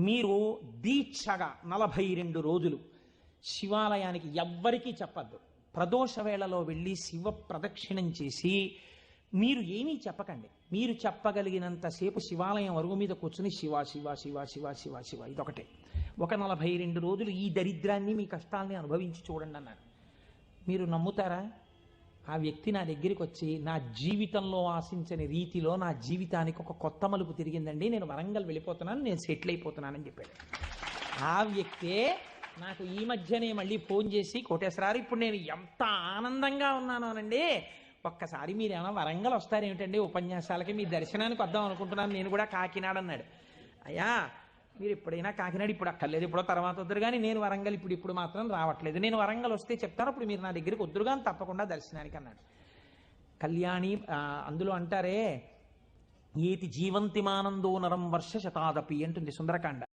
మీరు దీక్షగా 42 రోజులు శివాలయానికి ఎవ్వరికీ చెప్పద్దు. ప్రదోష వేళలో వెళ్ళి శివ ప్రదక్షిణం చేసి మీరు ఏమీ చెప్పకండి. మీరు చెప్పగలిగినంతసేపు శివాలయం అరుగు మీద కూర్చుని శివ శివ శివ శివ శివ శివ ఇదొకటే. ఒక 42 రోజులు ఈ దరిద్రాన్ని మీ కష్టాలని అనుభవించి చూడండి అన్నారు. మీరు నమ్ముతారా? ఆ వ్యక్తి నా దగ్గరికి వచ్చి నా జీవితంలో ఆశించని రీతిలో నా జీవితానికి ఒక కొత్త మలుపు తిరిగిందండి, నేను వరంగల్ వెళ్ళిపోతున్నాను, నేను సెటిల్ అయిపోతున్నానని చెప్పాడు. ఆ వ్యక్తే నాకు ఈ మధ్యనే మళ్ళీ ఫోన్ చేసి, కోటేశ్వరారు ఇప్పుడు నేను ఎంత ఆనందంగా ఉన్నాను అనండి, ఒక్కసారి మీరు ఏమైనా వరంగల్ వస్తారేమిటండి ఉపన్యాసాలకి, మీ దర్శనానికి వద్దాం అనుకుంటున్నాను, నేను కూడా కాకినాడ అన్నాడు. అయ్యా మీరు ఎప్పుడైనా కాకినాడ ఇప్పుడు అక్కర్లేదు, ఎప్పుడో తర్వాత వద్దురు కానీ నేను వరంగల్ ఇప్పుడు మాత్రం రావట్లేదు, నేను వరంగల్ వస్తే చెప్తాను, అప్పుడు మీరు నా దగ్గరికి వద్దురు కానీ తప్పకుండా దర్శనానికి అన్నాడు. కళ్యాణి అందులో అంటారే ఏతి జీవంతిమానందో నరం వర్ష శతాదపి అంటుంది సుందరకాండ.